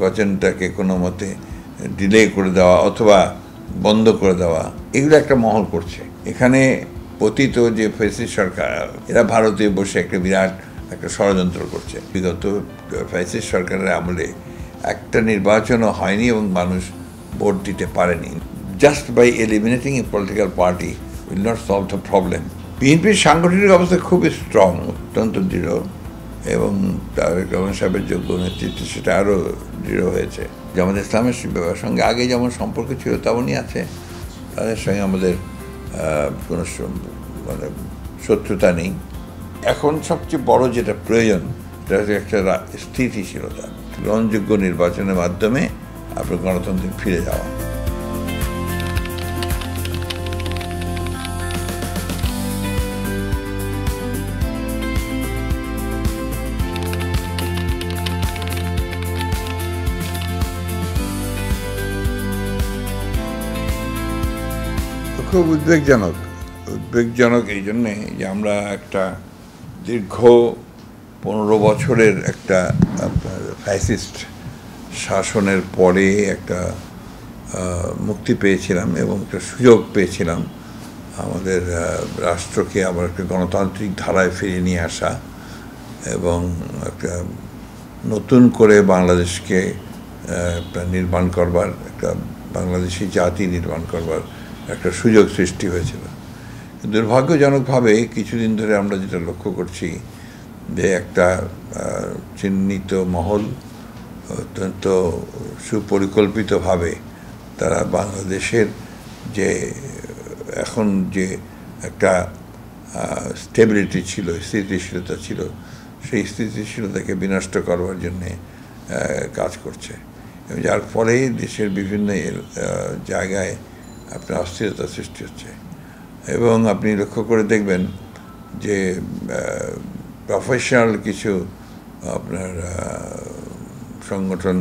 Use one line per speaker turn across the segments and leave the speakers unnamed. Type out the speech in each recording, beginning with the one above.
নির্বাচনটাকে কোনো মতে ডিলে করে দেওয়া অথবা বন্ধ করে দেওয়া, এগুলো একটা মহল করছে। এখানে পতিত যে ফ্যাসিস্ট সরকার, এরা ভারতে বসে একটা বিরাট একটা ষড়যন্ত্র করছে। বিগত ফ্যাসিস্ট সরকারের আমলে একটা নির্বাচনও হয়নি এবং মানুষ ভোট দিতে পারেনি। Just by eliminating a political party will not solve the problem. বিএনপির সাংগঠনিক অবস্থা খুবই স্ট্রং, অত্যন্ত দৃঢ়, এবং তারেক রহমান সাহেবের যোগ্য নেতৃত্বে সেটা আরও দৃঢ় হয়েছে। জামাত ইসলামের সঙ্গে আগে যেমন সম্পর্ক ছিল তেমনই আছে, তাদের সঙ্গে আমাদের কোনো মানে শত্রুতা নেই। এখন সবচেয়ে বড় যেটা প্রয়োজন সেটা হচ্ছে একটা স্থিতিশীলতা, গ্রহণযোগ্য নির্বাচনের মাধ্যমে আপনার গণতন্ত্রে ফিরে যাওয়া। খুব উদ্বেগজনক এই জন্যে যে আমরা একটা দীর্ঘ 15 বছরের একটা ফ্যাসিস্ট শাসনের পরে একটা মুক্তি পেয়েছিলাম এবং একটা সুযোগ পেয়েছিলাম আমাদের রাষ্ট্রকে আবার একটা গণতান্ত্রিক ধারায় ফিরিয়ে নিয়ে আসা এবং একটা নতুন করে বাংলাদেশকে নির্মাণ করবার, একটা বাংলাদেশি জাতি নির্মাণ করবার একটা সুযোগ সৃষ্টি হয়েছিল। দুর্ভাগ্যজনকভাবে কিছুদিন ধরে আমরা যেটা লক্ষ্য করছি যে একটা চিহ্নিত মহল অত্যন্ত সুপরিকল্পিতভাবে তারা বাংলাদেশের যে এখন যে একটা স্টেবিলিটি ছিল, স্থিতিশীলতা ছিল, সেই স্থিতিশীলতাকে বিনষ্ট করবার জন্যে কাজ করছে, যার ফলে দেশের বিভিন্ন জায়গায় আপনার অস্থিরতা সৃষ্টি হচ্ছে। এবং আপনি লক্ষ্য করে দেখবেন যে প্রফেশনাল কিছু আপনার সংগঠন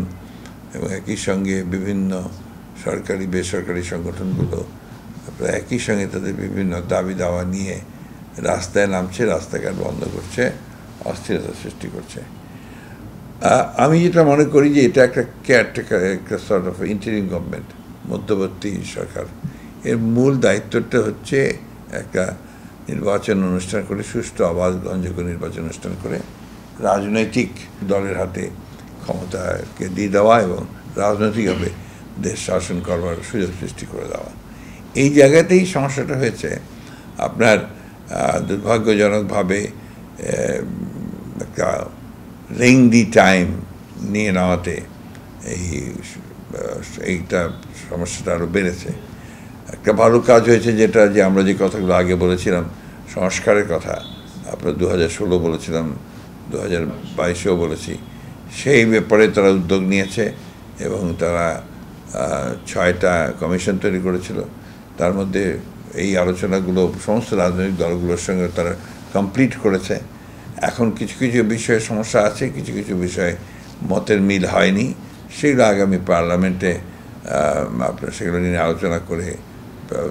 এবং একই সঙ্গে বিভিন্ন সরকারি বেসরকারি সংগঠনগুলো আপনার একই সঙ্গে তাদের বিভিন্ন দাবি দাওয়া নিয়ে রাস্তায় নামছে, রাস্তাঘাট বন্ধ করছে, অস্থিরতা সৃষ্টি করছে। আমি যেটা মনে করি যে এটা একটা কেয়ারটেকার, একটা সর্ট অফ ইন্টারিম গভর্নমেন্ট, মধ্যবর্তী সরকার। এর মূল দায়িত্বটা হচ্ছে একটা নির্বাচন অনুষ্ঠান করে, সুষ্ঠু অবাধ গ্রহণযোগ্য নির্বাচন অনুষ্ঠান করে রাজনৈতিক দলের হাতে ক্ষমতাকে দিয়ে দেওয়া এবং রাজনৈতিকভাবে দেশ শাসন করবার সুযোগ সৃষ্টি করে দেওয়া। এই জায়গাতেই সমস্যাটা হয়েছে আপনার দুর্ভাগ্যজনকভাবে একটা লেংদি টাইম নিয়ে নেওয়াতে এইটা সমস্যাটা আরও বেড়েছে। একটা ভালো কাজ হয়েছে যেটা, যে আমরা যে কথাগুলো আগে বলেছিলাম সংস্কারের কথা, আপনার 2016 বলেছিলাম, 2022-এও বলেছি, সেই ব্যাপারে তারা উদ্যোগ নিয়েছে এবং তারা 6টা কমিশন তৈরি করেছিল। তার মধ্যে এই আলোচনাগুলো সমস্ত রাজনৈতিক দলগুলোর সঙ্গে তারা কমপ্লিট করেছে। এখন কিছু কিছু বিষয়ে সমস্যা আছে, কিছু কিছু বিষয়ে মতের মিল হয়নি, সেগুলো আগামী পার্লামেন্টে আপনার সেগুলো নিয়ে আলোচনা করে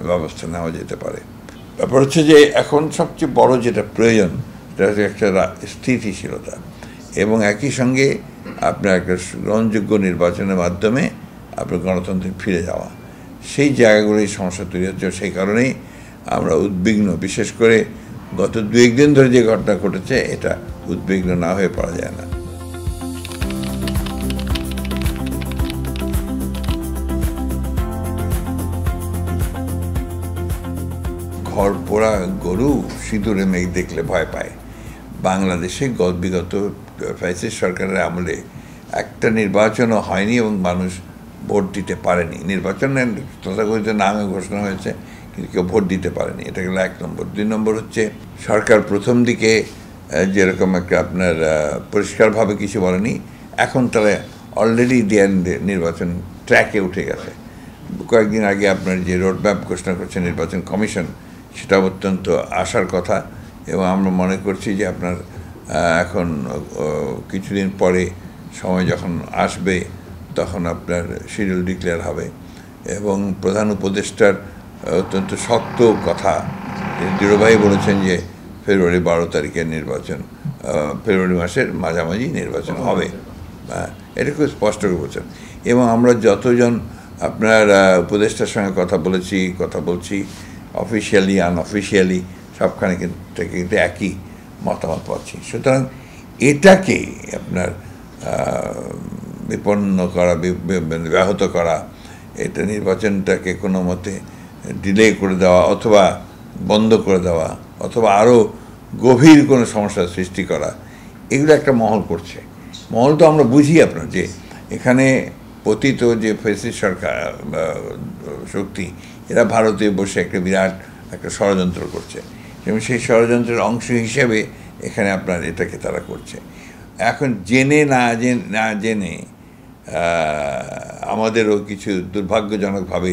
ব্যবস্থা নেওয়া যেতে পারে। ব্যাপার হচ্ছে যে এখন সবচেয়ে বড় যেটা প্রয়োজন সেটা হচ্ছে একটা স্থিতিশীলতা এবং একই সঙ্গে আপনার একটা গ্রহণযোগ্য নির্বাচনের মাধ্যমে আপনার গণতন্ত্রে ফিরে যাওয়া। সেই জায়গাগুলোই সমস্যা তৈরি হচ্ছে। সেই কারণেই আমরা উদ্বিগ্ন, বিশেষ করে গত 2-1 দিন ধরে যে ঘটনা ঘটেছে, এটা উদ্বিগ্ন না হয়ে পারা যায় না। ঘর পোড়া গরু সিঁদুরে মেঘ দেখলে ভয় পায়। বাংলাদেশে বিগত ফ্যাসিস্ট সরকারের আমলে একটা নির্বাচনও হয়নি এবং মানুষ ভোট দিতে পারেনি। নির্বাচনের তথাকথিত নামে ঘোষণা হয়েছে, কিন্তু কেউ ভোট দিতে পারেনি। এটা গেল 1 নম্বর। 2 নম্বর হচ্ছে সরকার প্রথম দিকে যেরকম একটা আপনার পরিষ্কারভাবে কিছু বলেনি, এখন তারা অলরেডি নির্বাচন ট্র্যাকে উঠে গেছে। কয়েকদিন আগে আপনার যে রোডম্যাপ ঘোষণা করছে নির্বাচন কমিশন, সেটা অত্যন্ত আশার কথা এবং আমরা মনে করছি যে আপনার এখন কিছুদিন পরে সময় যখন আসবে তখন আপনার শিডিউল ডিক্লেয়ার হবে এবং প্রধান উপদেষ্টার অত্যন্ত শক্ত কথা, দৃঢ়ভাবে বলেছেন যে ফেব্রুয়ারি 12 তারিখের নির্বাচন, ফেব্রুয়ারি মাসের মাঝামাঝি নির্বাচন হবে। এটা খুব স্পষ্ট করে বলছেন। এবং আমরা যতজন আপনার উপদেষ্টার সঙ্গে কথা বলছি অফিসিয়ালি আনঅফিসিয়ালি সবখানে থেকে কিন্তু একই মতামত পাচ্ছি। সুতরাং এটাকে আপনার বিপন্ন করা, ব্যাহত করা, এটা নির্বাচনটাকে কোনো মতে ডিলে করে দেওয়া অথবা বন্ধ করে দেওয়া অথবা আরও গভীর কোনো সমস্যার সৃষ্টি করা, এগুলো একটা মহল করছে। মহল তো আমরা বুঝি আপনার যে এখানে পতিত যে ফ্যাসিস্ট সরকার শক্তি, এরা ভারতে বসে একটা বিরাট একটা ষড়যন্ত্র করছে এবং সেই ষড়যন্ত্রের অংশ হিসেবে এখানে আপনার এটাকে তারা করছে। এখন জেনে না জেনে আমাদেরও কিছু দুর্ভাগ্যজনকভাবে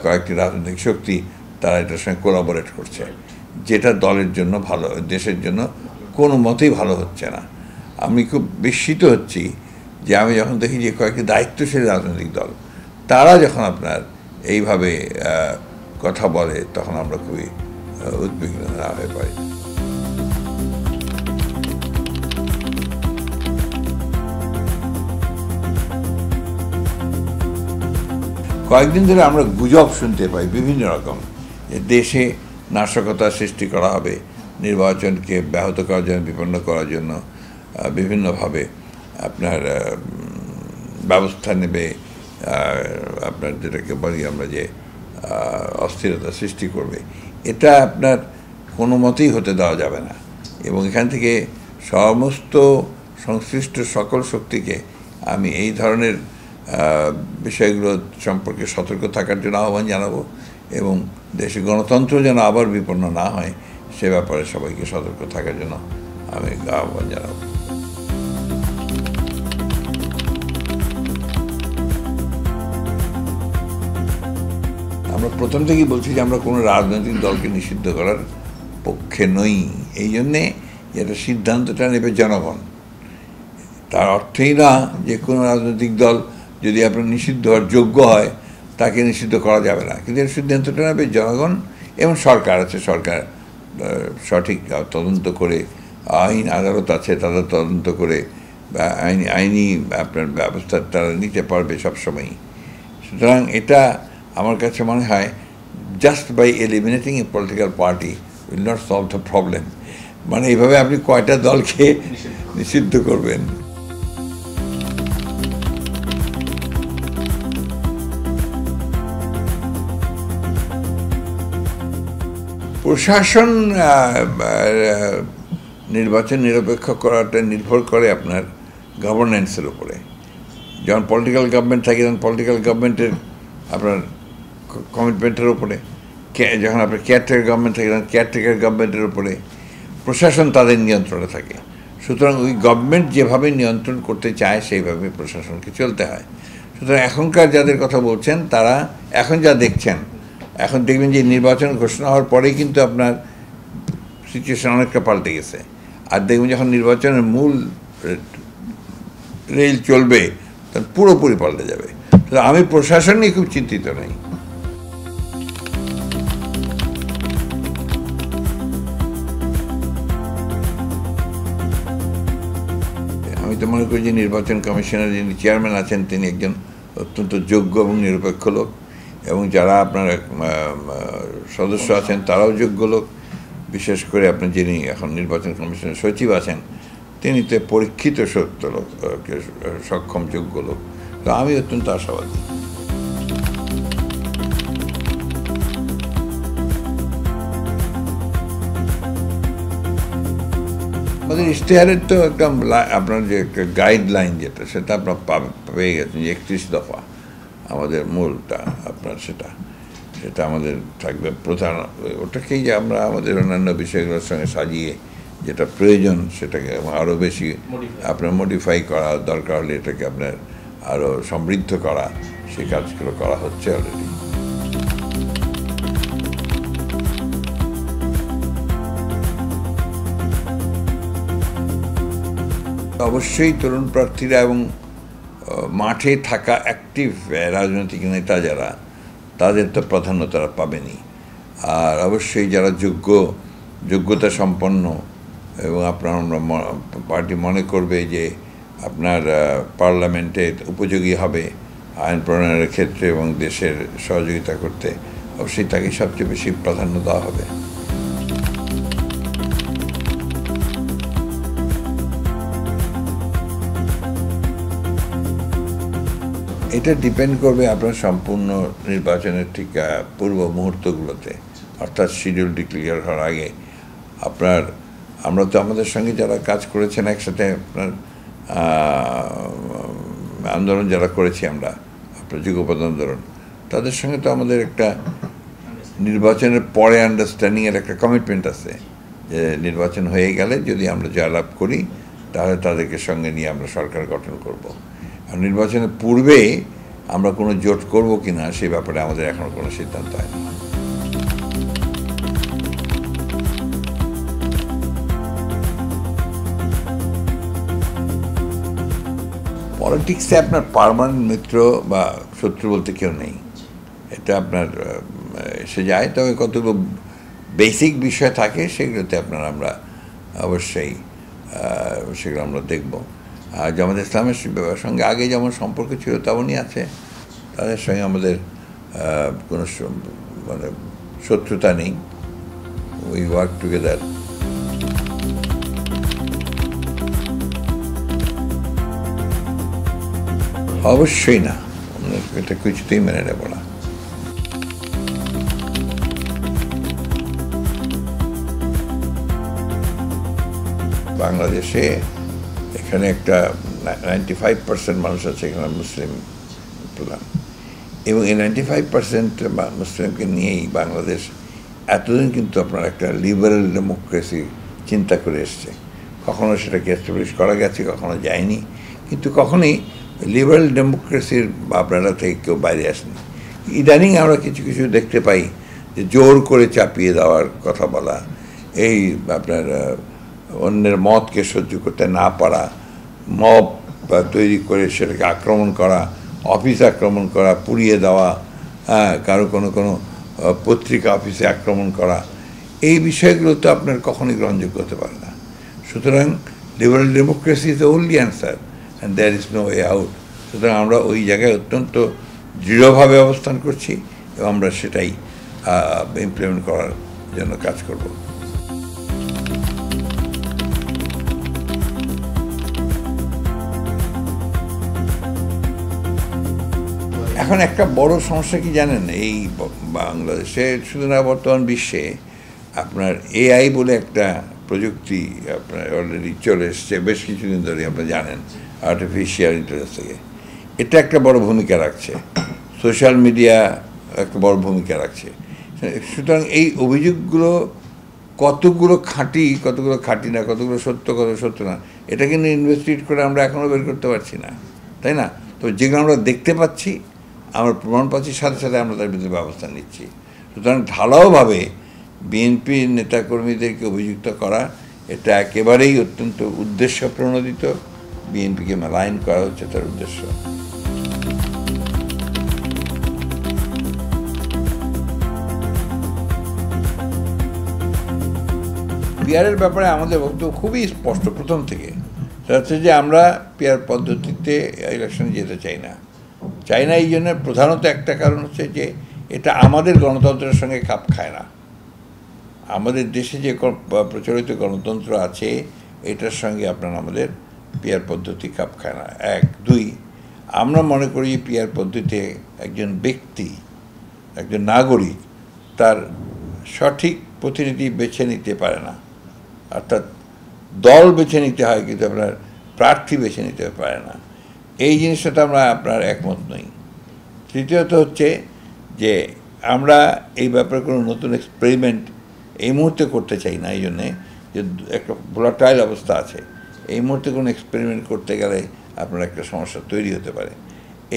কয়েকটি রাজনৈতিক শক্তি তারা এটার সঙ্গে কোলাবোরেট করছে, যেটা দলের জন্য ভালো, দেশের জন্য কোনো মতেই ভালো হচ্ছে না। আমি খুব বিস্মিত হচ্ছি যে আমি যখন দেখি যে কয়েকটি দায়িত্বশীল রাজনৈতিক দল তারা যখন আপনার এইভাবে কথা বলে, তখন আমরা খুবই উদ্বিগ্ন হয়ে পড়ি। কয়েকদিন ধরে আমরা গুজব শুনতে পাই বিভিন্ন রকম, যে দেশে নাশকতা সৃষ্টি করা হবে, নির্বাচনকে ব্যাহত করার জন্য, বিপন্ন করার জন্য বিভিন্নভাবে আপনার ব্যবস্থা নেবে, আপনার যেটাকে বলি আমরা যে অস্থিরতা সৃষ্টি করবে। এটা আপনার কোনো মতেই হতে দেওয়া যাবে না এবং এখান থেকে সমস্ত সংশ্লিষ্ট সকল শক্তিকে আমি এই ধরনের বিষয়গুলো সম্পর্কে সতর্ক থাকার জন্য আহ্বান জানাবো এবং দেশে গণতন্ত্র যেন আবার বিপন্ন না হয় সে ব্যাপারে সবাইকে সতর্ক থাকার জন্য আমি আহ্বান জানাবো। আমরা প্রথম থেকেই বলছি যে আমরা কোনো রাজনৈতিক দলকে নিষিদ্ধ করার পক্ষে নই। এই জন্যে যেটা সিদ্ধান্তটা নেবে জনগণ। তার অর্থই না যে কোনো রাজনৈতিক দল যদি আপনার নিষিদ্ধ হওয়ার যোগ্য হয় তাকে নিষিদ্ধ করা যাবে না, কিন্তু এর সিদ্ধান্তটা নেবে জনগণ এবং সরকার আছে। সরকার সঠিক তদন্ত করে, আইন আদালত আছে, তাদের তদন্ত করে আইনি আপনার ব্যবস্থা তারা নিতে পারবে সবসময়ই। সুতরাং এটা আমার কাছে মনে হয় just by eliminating a political party will not solve the problem. মানে এইভাবে আপনি কয়টা দলকে নিষিদ্ধ করবেন? প্রশাসন নির্বাচন নিরপেক্ষ করাটা নির্ভর করে আপনার গভর্নেন্সের উপরে। যখন পলিটিক্যাল গভর্নমেন্ট থাকে তখন পলিটিক্যাল গভর্নমেন্টের আপনার কমিটমেন্টের উপরে, যখন আপনার কেয়ারটেকার গভর্নমেন্ট থাকে তখন কেয়ারটেকার গভর্নমেন্টের উপরে, প্রশাসন তাদের নিয়ন্ত্রণে থাকে। সুতরাং ওই গভর্নমেন্ট যেভাবে নিয়ন্ত্রণ করতে চায় সেইভাবে প্রশাসনকে চলতে হয়। সুতরাং এখনকার যাদের কথা বলছেন তারা এখন যা দেখছেন, এখন দেখবেন যে নির্বাচন ঘোষণা হওয়ার পরেই কিন্তু আপনার সিচুয়েশন অনেকটা পাল্টে গেছে। আর দেখবেন যখন নির্বাচনের মূল রেল চলবে তখন পুরোপুরি পাল্টে যাবে। আমি প্রশাসন নিয়ে খুব চিন্তিত নই। আমি তো মনে করি যে নির্বাচন কমিশনের যিনি চেয়ারম্যান আছেন তিনি একজন অত্যন্ত যোগ্য এবং নিরপেক্ষ লোক, এবং যারা আপনার সদস্য আছেন তারাও যোগ্য লোক। বিশেষ করে আপনার যিনি এখন নির্বাচন কমিশনের সচিব আছেন তিনি তো পরীক্ষিত সত্য লোক, সক্ষম যোগ্য লোক। তো আমি অত্যন্ত আশাবাদী। আমাদের ইশতেহারের তো একটা আপনার যে একটা গাইডলাইন যেটা সেটা আপনার পেয়ে গেছেন, যে 31 দফা আমাদের মূলটা আপনার সেটা আমাদের থাকবে প্রধান। ওটাকেই যে আমরা আমাদের অন্যান্য বিষয়গুলোর সঙ্গে সাজিয়ে যেটা প্রয়োজন সেটাকে আরও বেশি আপনার মডিফাই করা দরকার হলে এটাকে আপনার আরও সমৃদ্ধ করা, সেই কাজগুলো করা হচ্ছে অলরেডি। অবশ্যই তরুণ প্রার্থীরা এবং মাঠে থাকা অ্যাক্টিভ রাজনৈতিক নেতা যারা, তাদের তো প্রাধান্য তারা পাবেনই। আর অবশ্যই যারা যোগ্যতা সম্পন্ন এবং আপনার পার্টি মনে করবে যে আপনার পার্লামেন্টে উপযোগী হবে আইন প্রণয়নের ক্ষেত্রে এবং দেশের সহযোগিতা করতে, অবশ্যই তাকে সবচেয়ে বেশি প্রাধান্য দেওয়া হবে। এটা ডিপেন্ড করবে আপনার সম্পূর্ণ নির্বাচনের ঠিক পূর্ব মুহূর্তগুলোতে, অর্থাৎ শিডিউল ডিক্লেয়ার হওয়ার আগে। আমরা তো আমাদের সঙ্গে যারা কাজ করেছেন একসাথে, আপনার আন্দোলন যারা করেছি আমরা, আপনার যুগপৎ আন্দোলন, তাদের সঙ্গে তো আমাদের একটা নির্বাচনের পরে আন্ডারস্ট্যান্ডিংয়ের একটা কমিটমেন্ট আছে যে নির্বাচন হয়ে গেলে যদি আমরা জয়লাভ করি তাহলে তাদেরকে সঙ্গে নিয়ে আমরা সরকার গঠন করব। আর নির্বাচনের পূর্বে আমরা কোনো জোট করব কি না সেই ব্যাপারে আমাদের এখনও কোনো সিদ্ধান্ত হয়নি। পলিটিক্সে আপনার পার্মানেন্ট মিত্র বা শত্রু বলতে কেউ নেই, এটা আপনার এসে যায়। তবে কতগুলো বেসিক বিষয় থাকে সেগুলোতে আমরা অবশ্যই সেগুলো আমরা দেখব। আর জামাত ইসলামের সঙ্গে আগে যেমন সম্পর্ক ছিল তেমনই আছে, তাদের সঙ্গে আমাদের কোনো মানে শত্রুতা নেই। We work together. অবশ্যই না, এটা কিছুতেই মেনে নেব না। বাংলাদেশে এখানে একটা 95% মানুষ আছে এখানে মুসলিম প্রধান, এবং এই 95% মুসলিমকে নিয়েই বাংলাদেশ এতদিন কিন্তু আপনার একটা লিবারেল ডেমোক্রেসি চিন্তা করে এসছে। কখনো সেটাকে এস্টাবলিশ করা গেছে, কখনো যায়নি, কিন্তু কখনোই লিবারেল ডেমোক্রেসির আপনারা থেকে কেউ বাইরে আসেনি। ইদানিং আমরা কিছু কিছু দেখতে পাই যে জোর করে চাপিয়ে দেওয়ার কথা বলা, এই আপনার অন্যের মতকে সহ্য করতে না পারা, মব তৈরি করে সেটাকে আক্রমণ করা, অফিস আক্রমণ করা, পুড়িয়ে দেওয়া, কারো কোনো পত্রিকা অফিসে আক্রমণ করা, এই বিষয়গুলো তো আপনার কখনোই গ্রহণযোগ্য হতে পারে না। সুতরাং liberal democracy is the only answer and there is no way out. সুতরাং আমরা ওই জায়গায় অত্যন্ত দৃঢ়ভাবে অবস্থান করছি এবং আমরা সেটাই ইমপ্লিমেন্ট করার জন্য কাজ করব। এখন একটা বড় সমস্যা কি জানেন, এই বাংলাদেশে শুধু না বর্তমান বিশ্বে আপনার এআই বলে একটা প্রযুক্তি আপনার অলরেডি চলে এসছে বেশ কিছুদিন ধরে, আপনারা জানেন, আর্টিফিশিয়াল ইন্টেলিজেন্স থেকে। এটা একটা বড় ভূমিকা রাখছে, সোশ্যাল মিডিয়া একটা বড় ভূমিকা রাখছে। সুতরাং এই অভিযোগগুলো কতগুলো খাঁটি না, কতগুলো সত্য কত সত্য না, এটা কিন্তু ইনভেস্টিগেট করে আমরা এখনও বের করতে পারছি না, তাই না? তো যেগুলো আমরা দেখতে পাচ্ছি, আমরা প্রমাণ পাচ্ছি, সাথে সাথে আমরা তার বিরুদ্ধে ব্যবস্থা নিচ্ছি। সুতরাং ঢালাওভাবে বিএনপির নেতাকর্মীদেরকে অভিযুক্ত করা এটা একেবারেই অত্যন্ত উদ্দেশ্য প্রণোদিত, বিএনপিকে মালায়ন করা হচ্ছে তার উদ্দেশ্য। পিআরের ব্যাপারে আমাদের বক্তব্য খুবই স্পষ্ট প্রথম থেকে, সেটা হচ্ছে যে আমরা পিআর পদ্ধতিতে ইলেকশনে যেতে চাই না। এই জন্য প্রধানত একটা কারণ হচ্ছে যে এটা আমাদের গণতন্ত্রের সঙ্গে খাপ খায় না। আমাদের দেশে যে প্রচলিত গণতন্ত্র আছে এটার সঙ্গে আমাদের পিআর পদ্ধতি খাপ খায় না। 1, 2, আমরা মনে করি পিআর পদ্ধতিতে একজন ব্যক্তি, একজন নাগরিক তার সঠিক প্রতিনিধি বেছে নিতে পারে না, অর্থাৎ দল বেছে নিতে হয় কিন্তু আপনার প্রার্থী বেছে নিতে পারে না। এই জিনিসটা আমরা একমত নই। তৃতীয়ত হচ্ছে যে আমরা এই ব্যাপারে কোনো নতুন এক্সপেরিমেন্ট এই মুহূর্তে করতে চাই না, এই জন্যে যে একটা ভোলাটাইল অবস্থা আছে, এই মুহূর্তে কোনো এক্সপেরিমেন্ট করতে গেলে আপনার একটা সমস্যা তৈরি হতে পারে।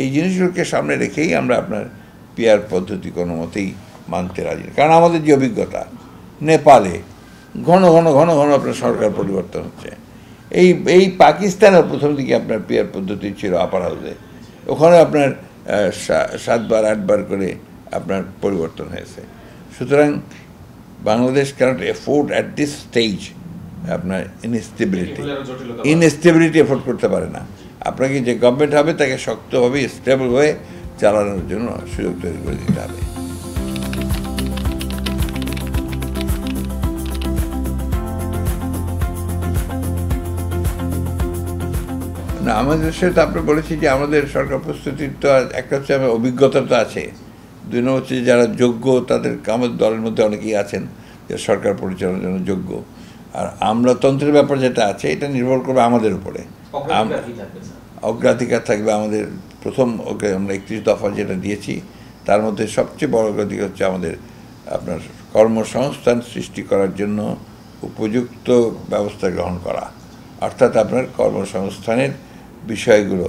এই জিনিসগুলোকে সামনে রেখেই আমরা পিআর পদ্ধতি কোনো মতেই মানতে রাজি না। কারণ আমাদের যে অভিজ্ঞতা, নেপালে ঘন ঘন আপনার সরকার পরিবর্তন হচ্ছে। এই পাকিস্তানের প্রথম দিকে আপনার পিআর পদ্ধতি ছিল আপার হাউসে, ওখানে আপনার 7বার 8বার করে আপনার পরিবর্তন হয়েছে। সুতরাং Bangladesh cannot afford at this stage আপনার ইনস্টেবিলিটি এফোর্ড করতে পারে না। আপনাকে যে গভর্নমেন্ট হবে তাকে শক্তভাবে স্টেবল হয়ে চালানোর জন্য সুযোগ তৈরি করে দিতে হবে। না, আমাদের দেশে তো আপনি বলেছি যে আমাদের সরকার প্রস্তুতির তো একটা হচ্ছে আমার অভিজ্ঞতা তো আছে, দুই নম্বর হচ্ছে যারা যোগ্য তাদের আমাদের দলের মধ্যে অনেকেই আছেন যে সরকার পরিচালনার জন্য যোগ্য। আর আমলাতন্ত্রের ব্যাপার যেটা আছে এটা নির্ভর করবে আমাদের উপরে। অগ্রাধিকার থাকবে আমাদের প্রথম আমরা 31 দফা যেটা দিয়েছি তার মধ্যে সবচেয়ে বড় অগ্রাধিকার হচ্ছে আমাদের আপনার কর্মসংস্থান সৃষ্টি করার জন্য উপযুক্ত ব্যবস্থা গ্রহণ করা, অর্থাৎ আপনার কর্মসংস্থানের বিষয়গুলো,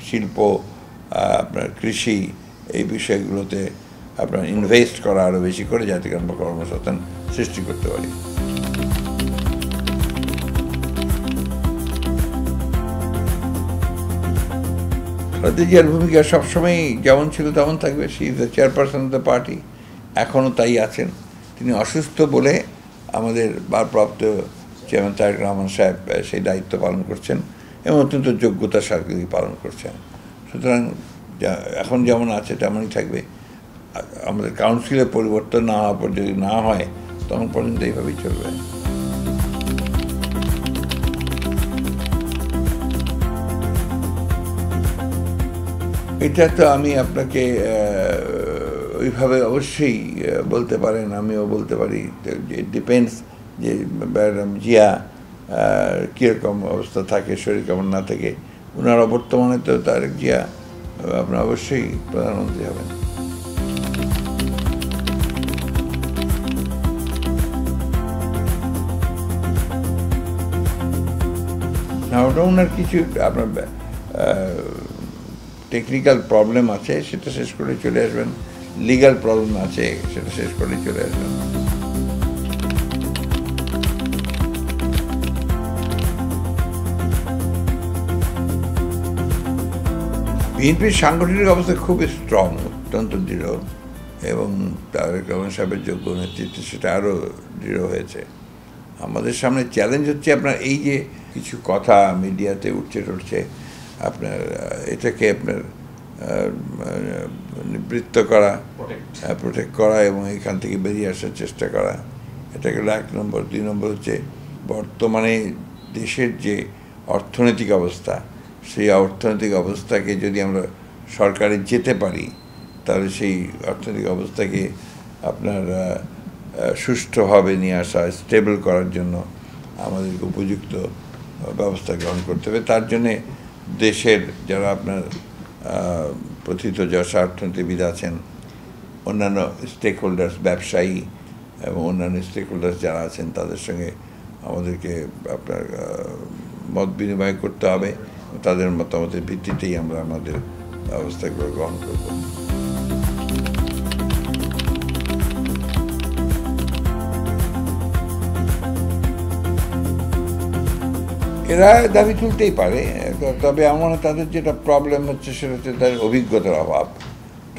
শিল্প, আপনার কৃষি, এই বিষয়গুলোতে আপনার ইনভেস্ট করা আরও বেশি করে, যাতে আমরা কর্মসংস্থান সৃষ্টি করতে পারি। খালেদা জিয়ার ভূমিকা সবসময় যেমন ছিল তেমন থাকবে। She is the chairperson of the party, এখনও তাই আছেন। তিনি অসুস্থ বলে আমাদের ভারপ্রাপ্ত চেয়ারম্যান তারেক রহমান সাহেব সেই দায়িত্ব পালন করছেন এবং অত্যন্ত যোগ্যতার সাথে পালন করছেন। সুতরাং এখন যেমন আছে তেমনই থাকবে। আমাদের কাউন্সিলের পরিবর্তন না হওয়ার পর যদি না হয় তখন পর্যন্ত এইভাবেই চলবে। এটা তো আমি আপনাকে ওইভাবে অবশ্যই বলতে পারেন, আমিও বলতে পারি। ইট ডিপেন্ডস যে ম্যাডাম জিয়া কীরকম অবস্থা থাকে, শরীর কেমন না থাকে। ওনার বর্তমানে তো তারেক জিয়া আপনার অবশ্যই প্রধানমন্ত্রী হবেন। না, ওটা ওনার কিছু আপনার টেকনিক্যাল প্রবলেম আছে, সেটা শেষ করে চলে আসবেন। লিগ্যাল প্রবলেম আছে, সেটা শেষ করে চলে আসবেন। বিএনপির সাংগঠনিক অবস্থা খুব স্ট্রং, অত্যন্ত দৃঢ়, এবং তারেক রহমান সাহেবের যোগ্য নেতৃত্বে সেটা আরও দৃঢ় হয়েছে। আমাদের সামনে চ্যালেঞ্জ হচ্ছে আপনার এই যে কিছু কথা মিডিয়াতে উঠছে আপনার এটাকে আপনার নিবৃত্ত করা, প্রোটেক্ট করা এবং এখান থেকে বেরিয়ে আসার চেষ্টা করা। এটা গেল 1 নম্বর। 2 নম্বর হচ্ছে বর্তমানে দেশের যে অর্থনৈতিক অবস্থা, সেই অর্থনৈতিক অবস্থাকে যদি আমরা সরকারে যেতে পারি তাহলে সেই অর্থনৈতিক অবস্থাকে আপনার সুষ্ঠুভাবে নিয়ে আসা, স্টেবল করার জন্য আমাদেরকে উপযুক্ত ব্যবস্থা গ্রহণ করতে হবে। তার জন্যে দেশের যারা আপনার প্রথিতযশা অর্থনীতিবিদ আছেন, অন্যান্য স্টেক হোল্ডার্স, ব্যবসায়ী এবং অন্যান্য স্টেক হোল্ডার্স যারা আছেন তাদের সঙ্গে আমাদেরকে আপনার মত বিনিময় করতে হবে। তাদের মতামতের ভিত্তিতেই আমরা আমাদের ব্যবস্থাগুলো গ্রহণ করব। এরা দাবি তুলতেই পারে, তবে আমার তাদের যেটা প্রবলেম হচ্ছে সেটা হচ্ছে তাদের অভিজ্ঞতার অভাব।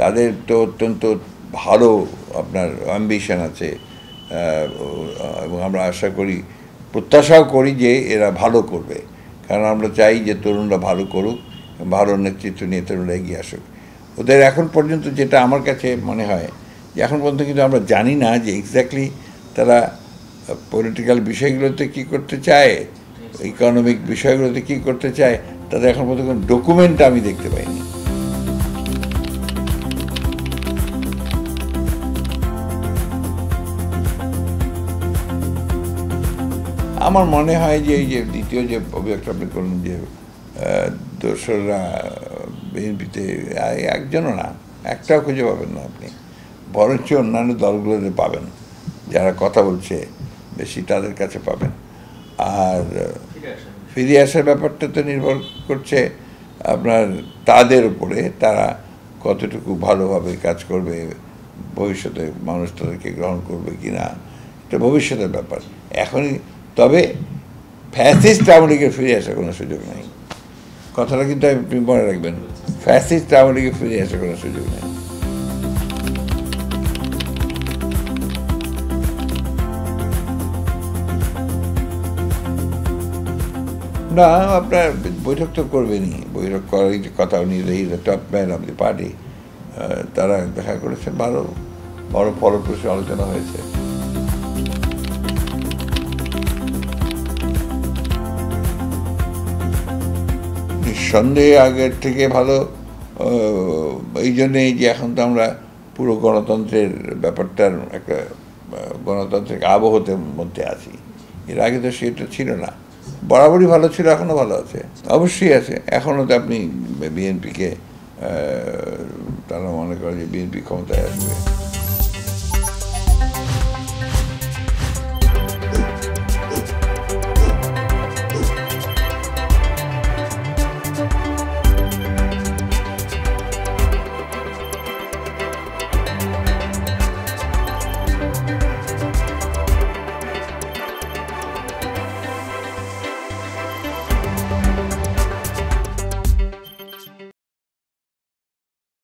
তাদের তো অত্যন্ত ভালো আপনার অ্যাম্বিশন আছে এবং আমরা আশা করি, প্রত্যাশাও করি যে এরা ভালো করবে, কারণ আমরা চাই যে তরুণরা ভালো করুক, ভালো নেতৃত্ব নিয়ে তরুণরা এগিয়ে আসুক। ওদের এখন পর্যন্ত যেটা আমার কাছে মনে হয় যে এখন পর্যন্ত কিন্তু আমরা জানি না যে এক্স্যাক্টলি তারা পলিটিক্যাল বিষয়গুলোতে কী করতে চায়, ইকোনমিক বিষয়গুলোতে কী করতে চায়, তাদের এখন পর্যন্ত কোনো ডকুমেন্ট আমি দেখতে পাইনি। আমার মনে হয় যে এই যে দ্বিতীয় যে অভিযোগটা আপনি করলেন যে দোসররা বিএনপিতে, একজনও না, একটাও খুঁজে পাবেন না আপনি, বরঞ্চ অন্যান্য দলগুলোতে পাবেন। যারা কথা বলছে বেশি তাদের কাছে পাবেন। আর ফিরে আসার ব্যাপারটা তো নির্ভর করছে আপনার তাদের উপরে, তারা কতটুকু ভালোভাবে কাজ করবে, ভবিষ্যতে মানুষ তাদেরকে গ্রহণ করবে কি না, এটা ভবিষ্যতের ব্যাপার। এখনই তবে ফ্যাসিস্ট আওয়ামী লীগের ফিরে আসার কোনো সুযোগ নেই, কথাটা কিন্তু আপনি মনে রাখবেন। ফ্যাসিস্ট আওয়ামী লীগের ফিরে আসার কোনো সুযোগ নেই। না, আপনার বৈঠক তো করবেনই, বৈঠক করার কথা উনি top man of the party, তারা দেখা করেছেন, ভালো বড় ফলপ্রসূ আলোচনা হয়েছে। নিঃসন্দেহে আগের থেকে ভালো, এই জন্যেই যে এখন তো আমরা পুরো গণতন্ত্রের ব্যাপারটার একটা গণতান্ত্রিক আবহতের মধ্যে আছি। এর আগে তো সেটা ছিল না, বরাবরই ভালো ছিল, এখনও ভালো আছে, অবশ্যই আছে। এখনও তো আপনি বিএনপিকে, তারা মনে করে যে বিএনপি ক্ষমতায় আসবে।